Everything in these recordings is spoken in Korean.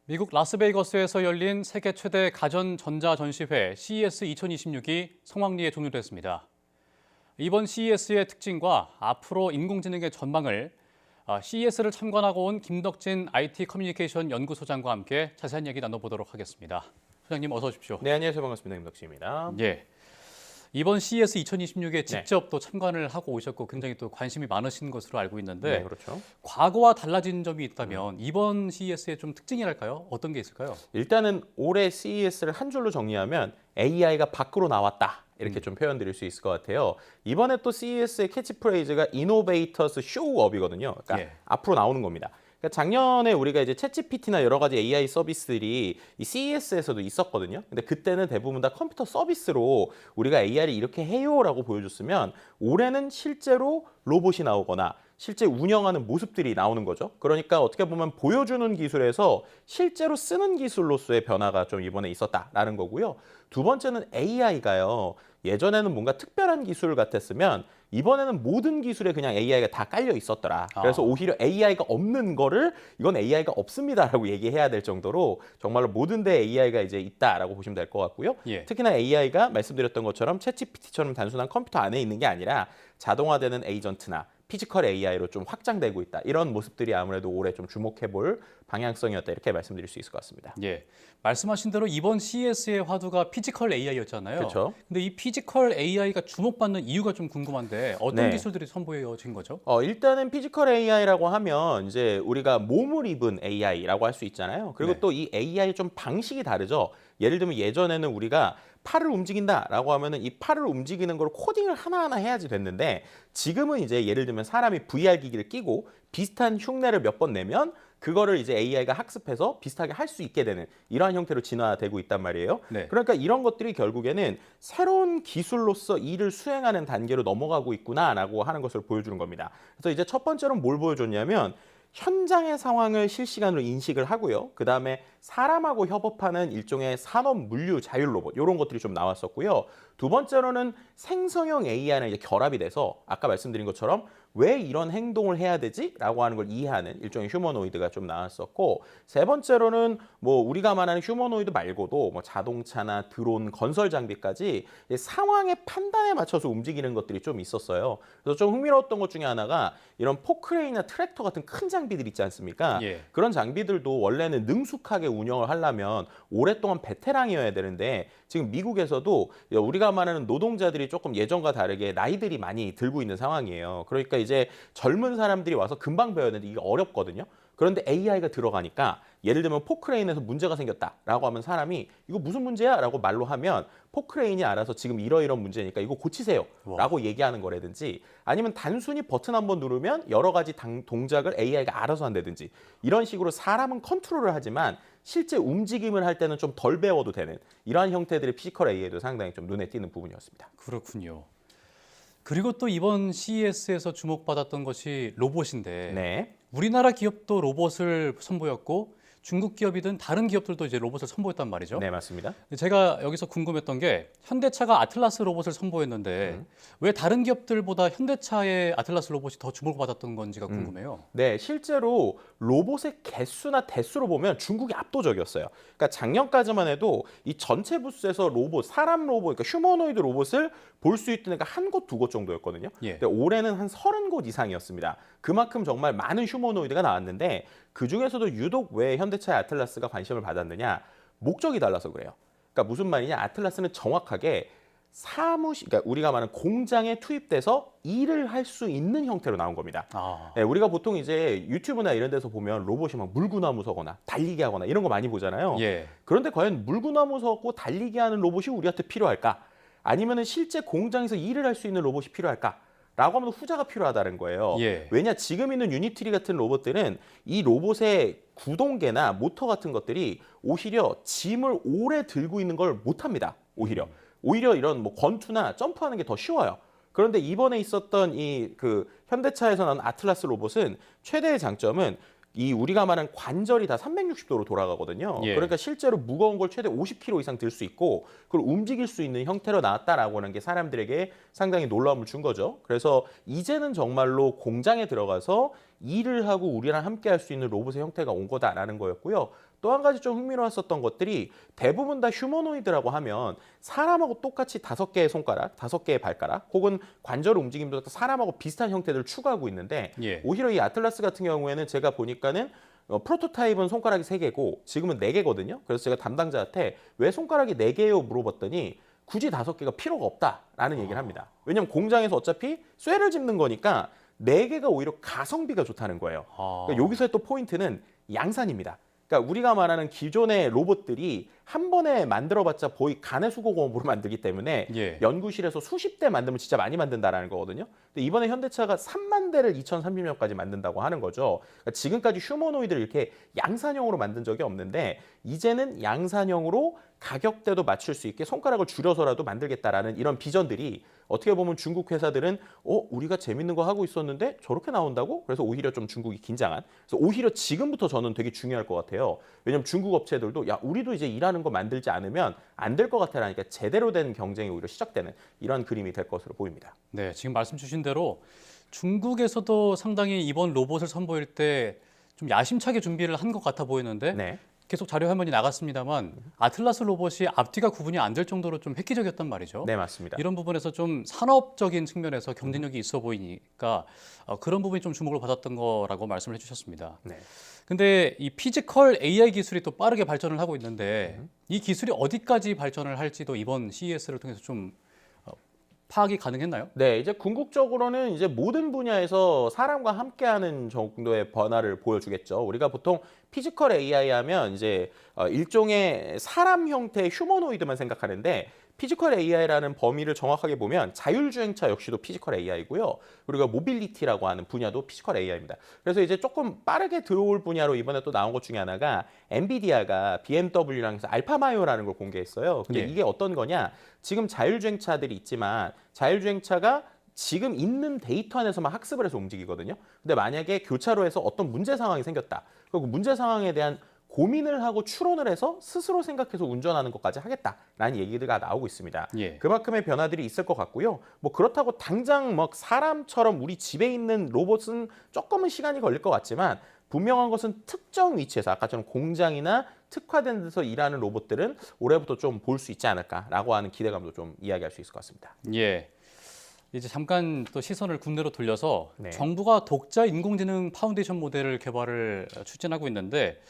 미국 라스베이거스에서 열린 세계 최대 가전 전자 전시회 CES 2026이 성황리에 종료됐습니다. 이번 CES의 특징과 앞으로 인공지능의 전망을 CES를 참관하고 온 김덕진 IT 커뮤니케이션 연구소장과 함께 자세한 얘기 나눠보도록 하겠습니다. 소장님 어서 오십시오. 네, 안녕하세요. 반갑습니다. 김덕진입니다. 예. 이번 CES 2026에 직접 또 참관을 하고 오셨고 굉장히 또 관심이 많으신 것으로 알고 있는데 네, 그렇죠. 과거와 달라진 점이 있다면 이번 CES의 좀 특징이랄까요? 어떤 게 있을까요? 일단은 올해 CES를 한 줄로 정리하면 AI가 밖으로 나왔다. 이렇게 좀 표현드릴 수 있을 것 같아요. 이번에 또 CES의 캐치프레이즈가 Innovators Show Up이거든요. 그러니까 예. 앞으로 나오는 겁니다. 그러니까 작년에 우리가 이제 챗GPT나 여러 가지 AI 서비스들이 이 CES에서도 있었거든요. 근데 그때는 대부분 다 컴퓨터 서비스로 우리가 AI를 이렇게 해요라고 보여줬으면 올해는 실제로 로봇이 나오거나 실제 운영하는 모습들이 나오는 거죠. 그러니까 어떻게 보면 보여주는 기술에서 실제로 쓰는 기술로서의 변화가 좀 이번에 있었다라는 거고요. 두 번째는 AI가요. 예전에는 뭔가 특별한 기술 같았으면 이번에는 모든 기술에 그냥 AI가 다 깔려 있었더라. 그래서 오히려 AI가 없는 거를 이건 AI가 없습니다라고 얘기해야 될 정도로 정말로 모든 데 AI가 이제 있다라고 보시면 될 것 같고요. 예. 특히나 AI가 말씀드렸던 것처럼 챗GPT처럼 단순한 컴퓨터 안에 있는 게 아니라 자동화되는 에이전트나 피지컬 AI로 좀 확장되고 있다. 이런 모습들이 아무래도 올해 좀 주목해볼 방향성이었다. 이렇게 말씀드릴 수 있을 것 같습니다. 예. 말씀하신 대로 이번 CES의 화두가 피지컬 AI였잖아요. 그렇죠. 근데 이 피지컬 AI가 주목받는 이유가 좀 궁금한데 어떤 네. 기술들이 선보여진 거죠? 일단은 피지컬 AI라고 하면 이제 우리가 몸을 입은 AI라고 할 수 있잖아요. 그리고 네. 또 이 AI의 좀 방식이 다르죠. 예를 들면 예전에는 우리가 팔을 움직인다라고 하면은 이 팔을 움직이는 걸 코딩을 하나하나 해야지 됐는데 지금은 이제 예를 들면 사람이 VR 기기를 끼고 비슷한 흉내를 몇 번 내면 그거를 이제 AI가 학습해서 비슷하게 할 수 있게 되는 이러한 형태로 진화되고 있단 말이에요. 네. 그러니까 이런 것들이 결국에는 새로운 기술로서 일을 수행하는 단계로 넘어가고 있구나라고 하는 것을 보여주는 겁니다. 그래서 이제 첫 번째로 뭘 보여줬냐면 현장의 상황을 실시간으로 인식을 하고요. 그다음에 사람하고 협업하는 일종의 산업 물류 자율 로봇 이런 것들이 좀 나왔었고요. 두 번째로는 생성형 AI랑 이제 결합이 돼서 아까 말씀드린 것처럼 왜 이런 행동을 해야 되지? 라고 하는 걸 이해하는 일종의 휴머노이드가 좀 나왔었고 세 번째로는 뭐 우리가 말하는 휴머노이드 말고도 뭐 자동차나 드론, 건설 장비까지 상황의 판단에 맞춰서 움직이는 것들이 좀 있었어요. 그래서 좀 흥미로웠던 것 중에 하나가 이런 포크레인이나 트랙터 같은 큰 장비들 있지 않습니까? 예. 그런 장비들도 원래는 능숙하게 운영을 하려면 오랫동안 베테랑이어야 되는데 지금 미국에서도 우리가 말하는 노동자들이 조금 예전과 다르게 나이들이 많이 들고 있는 상황이에요. 그러니까 이제 젊은 사람들이 와서 금방 배워야 되는데 이게 어렵거든요. 그런데 AI가 들어가니까 예를 들면 포크레인에서 문제가 생겼다라고 하면 사람이 이거 무슨 문제야? 라고 말로 하면 포크레인이 알아서 지금 이러이런 문제니까 이거 고치세요 라고 얘기하는 거라든지 아니면 단순히 버튼 한번 누르면 여러 가지 동작을 AI가 알아서 한다든지 이런 식으로 사람은 컨트롤을 하지만 실제 움직임을 할 때는 좀 덜 배워도 되는 이러한 형태들의 피지컬 AI도 상당히 좀 눈에 띄는 부분이었습니다. 그렇군요. 그리고 또 이번 CES에서 주목받았던 것이 로봇인데 네. 우리나라 기업도 로봇을 선보였고 중국 기업이든 다른 기업들도 이제 로봇을 선보였단 말이죠. 네, 맞습니다. 제가 여기서 궁금했던 게 현대차가 아틀라스 로봇을 선보였는데 왜 다른 기업들보다 현대차의 아틀라스 로봇이 더 주목을 받았던 건지가 궁금해요. 네, 실제로 로봇의 개수나 대수로 보면 중국이 압도적이었어요. 그러니까 작년까지만 해도 이 전체 부스에서 로봇, 사람 로봇, 그러니까 휴머노이드 로봇을 볼 수 있던 데가 한 곳, 두 곳 정도였거든요. 예. 근데 올해는 한 30곳 이상이었습니다. 그만큼 정말 많은 휴머노이드가 나왔는데 그중에서도 유독 왜 현대차의 아틀라스가 관심을 받았느냐? 목적이 달라서 그래요. 그러니까 무슨 말이냐? 아틀라스는 정확하게 그러니까 우리가 말하는 공장에 투입돼서 일을 할 수 있는 형태로 나온 겁니다. 네, 우리가 보통 이제 유튜브나 이런 데서 보면 로봇이 막 물구나무 서거나 달리기 하거나 이런 거 많이 보잖아요. 예. 그런데 과연 물구나무 서고 달리기 하는 로봇이 우리한테 필요할까? 아니면 실제 공장에서 일을 할 수 있는 로봇이 필요할까? 라고 하면 후자가 필요하다는 거예요. 예. 왜냐 지금 있는 유니트리 같은 로봇들은 이 로봇의 구동계나 모터 같은 것들이 오히려 짐을 오래 들고 있는 걸 못합니다. 오히려 이런 뭐 권투나 점프하는 게 더 쉬워요. 그런데 이번에 있었던 이 그 현대차에서 나온 아틀라스 로봇은 최대의 장점은 이 우리가 말하는 관절이 다 360도로 돌아가거든요. 예. 그러니까 실제로 무거운 걸 최대 50kg 이상 들 수 있고 그걸 움직일 수 있는 형태로 나왔다라고 하는 게 사람들에게 상당히 놀라움을 준 거죠. 그래서 이제는 정말로 공장에 들어가서 일을 하고 우리랑 함께 할 수 있는 로봇의 형태가 온 거다라는 거였고요. 또 한 가지 좀 흥미로웠었던 것들이 대부분 다 휴머노이드라고 하면 사람하고 똑같이 5개의 손가락, 5개의 발가락 혹은 관절 움직임도 사람하고 비슷한 형태들을 추구하고 있는데 예. 오히려 이 아틀라스 같은 경우에는 제가 보니까는 프로토타입은 손가락이 3개고 지금은 4개거든요. 그래서 제가 담당자한테 왜 손가락이 4개예요 물어봤더니 굳이 5개가 필요가 없다라는 얘기를 합니다. 왜냐하면 공장에서 어차피 쇠를 집는 거니까 4개가 오히려 가성비가 좋다는 거예요. 그러니까 여기서의 또 포인트는 양산입니다. 그러니까 우리가 말하는 기존의 로봇들이 한 번에 만들어봤자 거의 가내수공업으로 만들기 때문에 예. 연구실에서 수십 대 만들면 진짜 많이 만든다라는 거거든요. 근데 이번에 현대차가 3만 대를 2030년까지 만든다고 하는 거죠. 그러니까 지금까지 휴머노이드를 이렇게 양산형으로 만든 적이 없는데 이제는 양산형으로 가격대도 맞출 수 있게 손가락을 줄여서라도 만들겠다라는 이런 비전들이 어떻게 보면 중국 회사들은 우리가 재밌는 거 하고 있었는데 저렇게 나온다고? 그래서 오히려 좀 중국이 긴장한. 그래서 오히려 지금부터 저는 되게 중요할 것 같아요. 왜냐하면 중국 업체들도 야 우리도 이제 일하는 거 만들지 않으면 안 될 것 같아라니까 제대로 된 경쟁이 오히려 시작되는 이런 그림이 될 것으로 보입니다. 네, 지금 말씀 주신 대로 중국에서도 상당히 이번 로봇을 선보일 때 좀 야심차게 준비를 한 것 같아 보이는데 네. 계속 자료 화면이 나갔습니다만 아틀라스 로봇이 앞뒤가 구분이 안 될 정도로 좀 획기적이었단 말이죠. 네, 맞습니다. 이런 부분에서 좀 산업적인 측면에서 경쟁력이 있어 보이니까 그런 부분이 좀 주목을 받았던 거라고 말씀을 해주셨습니다. 네. 근데 이 피지컬 AI 기술이 또 빠르게 발전을 하고 있는데 이 기술이 어디까지 발전을 할지도 이번 CES를 통해서 좀 파악이 가능했나요? 네, 이제 궁극적으로는 이제 모든 분야에서 사람과 함께하는 정도의 변화를 보여주겠죠. 우리가 보통 피지컬 AI 하면 이제 일종의 사람 형태의 휴머노이드만 생각하는데 피지컬 AI라는 범위를 정확하게 보면 자율주행차 역시도 피지컬 AI고요. 그리고 모빌리티라고 하는 분야도 피지컬 AI입니다. 그래서 이제 조금 빠르게 들어올 분야로 이번에 또 나온 것 중에 하나가 엔비디아가 BMW랑 해서 알파마요라는 걸 공개했어요. 근데 예. 이게 어떤 거냐? 지금 자율주행차들이 있지만 자율주행차가 지금 있는 데이터 안에서만 학습을 해서 움직이거든요. 근데 만약에 교차로에서 어떤 문제 상황이 생겼다. 그리고 문제 상황에 대한 고민을 하고 추론을 해서 스스로 생각해서 운전하는 것까지 하겠다라는 얘기가 나오고 있습니다. 예. 그만큼의 변화들이 있을 것 같고요. 뭐 그렇다고 당장 막 사람처럼 우리 집에 있는 로봇은 조금은 시간이 걸릴 것 같지만 분명한 것은 특정 위치에서 아까처럼 공장이나 특화된 데서 일하는 로봇들은 올해부터 좀 볼 수 있지 않을까라고 하는 기대감도 좀 이야기할 수 있을 것 같습니다. 예. 이제 잠깐 또 시선을 국내로 돌려서 네. 정부가 독자 인공지능 파운데이션 모델을 개발을 추진하고 있는데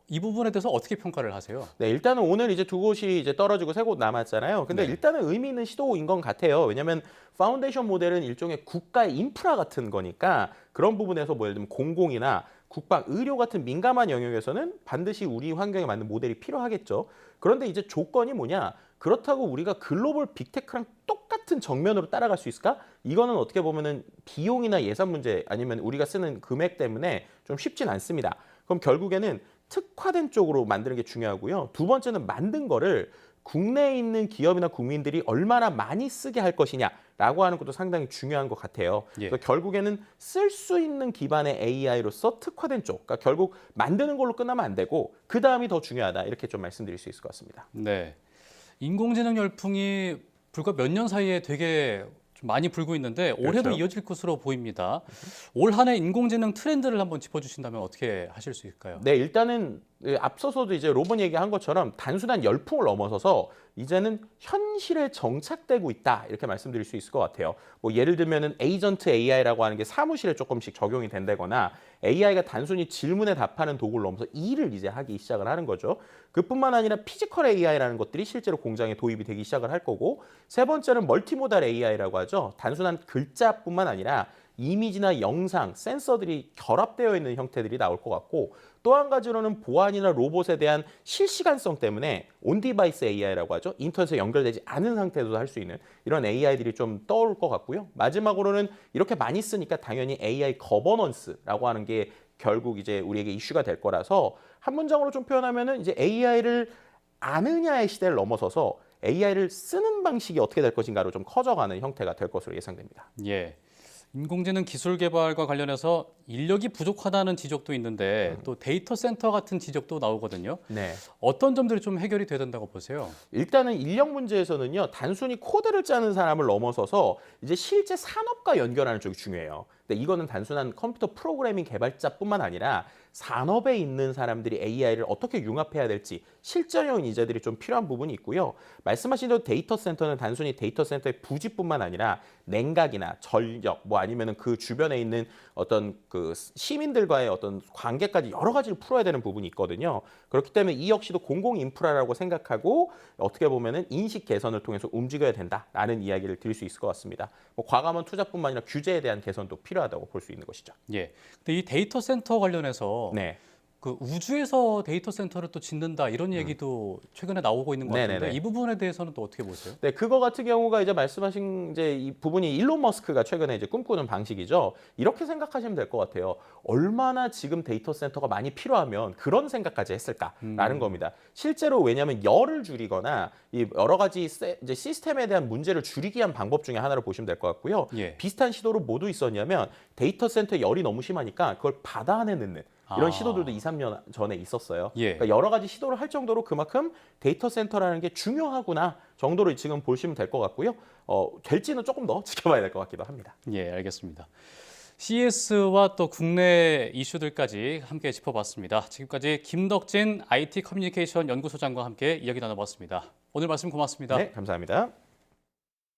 이 부분에 대해서 어떻게 평가를 하세요? 네, 일단은 오늘 이제 2곳이 이제 떨어지고 3곳 남았잖아요. 근데 네. 일단은 의미 있는 시도인 것 같아요. 왜냐하면 파운데이션 모델은 일종의 국가의 인프라 같은 거니까 그런 부분에서 뭐 예를 들면 공공이나 국방, 의료 같은 민감한 영역에서는 반드시 우리 환경에 맞는 모델이 필요하겠죠. 그런데 이제 조건이 뭐냐? 그렇다고 우리가 글로벌 빅테크랑 똑같은 정면으로 따라갈 수 있을까? 이거는 어떻게 보면은 비용이나 예산 문제 아니면 우리가 쓰는 금액 때문에 좀 쉽진 않습니다. 그럼 결국에는 특화된 쪽으로 만드는 게 중요하고요. 두 번째는 만든 거를 국내에 있는 기업이나 국민들이 얼마나 많이 쓰게 할 것이냐라고 하는 것도 상당히 중요한 것 같아요. 예. 그래서 결국에는 쓸 수 있는 기반의 AI로서 특화된 쪽, 그러니까 결국 만드는 걸로 끝나면 안 되고 그 다음이 더 중요하다 이렇게 좀 말씀드릴 수 있을 것 같습니다. 네. 인공지능 열풍이 불과 몇 년 사이에 되게 좀 많이 불고 있는데 올해도 그렇죠. 이어질 것으로 보입니다. 올 한 해 인공지능 트렌드를 한번 짚어주신다면 어떻게 하실 수 있을까요? 네, 일단은 앞서서도 이제 로번 얘기한 것처럼 단순한 열풍을 넘어서서 이제는 현실에 정착되고 있다 이렇게 말씀드릴 수 있을 것 같아요. 뭐 예를 들면은 에이전트 AI라고 하는 게 사무실에 조금씩 적용이 된다거나 AI가 단순히 질문에 답하는 도구를 넘어서 일을 이제 하기 시작을 하는 거죠. 그뿐만 아니라 피지컬 AI라는 것들이 실제로 공장에 도입이 되기 시작을 할 거고 세 번째는 멀티모달 AI라고 하죠. 단순한 글자뿐만 아니라 이미지나 영상, 센서들이 결합되어 있는 형태들이 나올 것 같고 또 한 가지로는 보안이나 로봇에 대한 실시간성 때문에 온디바이스 AI라고 하죠. 인터넷에 연결되지 않은 상태에서도 할 수 있는 이런 AI들이 좀 떠올 것 같고요. 마지막으로는 이렇게 많이 쓰니까 당연히 AI 거버넌스라고 하는 게 결국 이제 우리에게 이슈가 될 거라서 한 문장으로 좀 표현하면은 이제 AI를 아느냐의 시대를 넘어서서 AI를 쓰는 방식이 어떻게 될 것인가로 좀 커져가는 형태가 될 것으로 예상됩니다. 예. 인공지능 기술 개발과 관련해서 인력이 부족하다는 지적도 있는데 또 데이터 센터 같은 지적도 나오거든요. 네. 어떤 점들이 좀 해결이 돼야 된다고 보세요? 일단은 인력 문제에서는요, 단순히 코드를 짜는 사람을 넘어서서 이제 실제 산업과 연결하는 쪽이 중요해요. 근데 이거는 단순한 컴퓨터 프로그래밍 개발자뿐만 아니라 산업에 있는 사람들이 AI를 어떻게 융합해야 될지 실전형 인재들이 좀 필요한 부분이 있고요. 말씀하신 대로 데이터 센터는 단순히 데이터 센터의 부지뿐만 아니라 냉각이나 전력, 뭐 아니면은 그 주변에 있는 어떤 그 시민들과의 어떤 관계까지 여러 가지를 풀어야 되는 부분이 있거든요. 그렇기 때문에 이 역시도 공공 인프라라고 생각하고 어떻게 보면은 인식 개선을 통해서 움직여야 된다라는 이야기를 드릴 수 있을 것 같습니다. 뭐 과감한 투자뿐만 아니라 규제에 대한 개선도 필요하다고 볼 수 있는 것이죠. 예. 근데 이 데이터 센터 관련해서 네. 그 우주에서 데이터 센터를 또 짓는다 이런 얘기도 최근에 나오고 있는 것 같은데 네네네. 이 부분에 대해서는 또 어떻게 보세요? 네, 그거 같은 경우가 이제 말씀하신 이제 이 부분이 일론 머스크가 최근에 이제 꿈꾸는 방식이죠. 이렇게 생각하시면 될 것 같아요. 얼마나 지금 데이터 센터가 많이 필요하면 그런 생각까지 했을까라는 겁니다. 실제로 왜냐하면 열을 줄이거나 이 여러 가지 이제 시스템에 대한 문제를 줄이기 위한 방법 중에 하나로 보시면 될 것 같고요. 예. 비슷한 시도로 뭐도 있었냐면 데이터 센터에 열이 너무 심하니까 그걸 바다 안에 넣는 이런 시도들도 2, 3년 전에 있었어요. 예. 그러니까 여러 가지 시도를 할 정도로 그만큼 데이터 센터라는 게 중요하구나 정도로 지금 보시면 될 것 같고요. 될지는 조금 더 지켜봐야 될 것 같기도 합니다. 예, 알겠습니다. CES와 또 국내 이슈들까지 함께 짚어봤습니다. 지금까지 김덕진 IT 커뮤니케이션 연구소장과 함께 이야기 나눠봤습니다. 오늘 말씀 고맙습니다. 네, 감사합니다.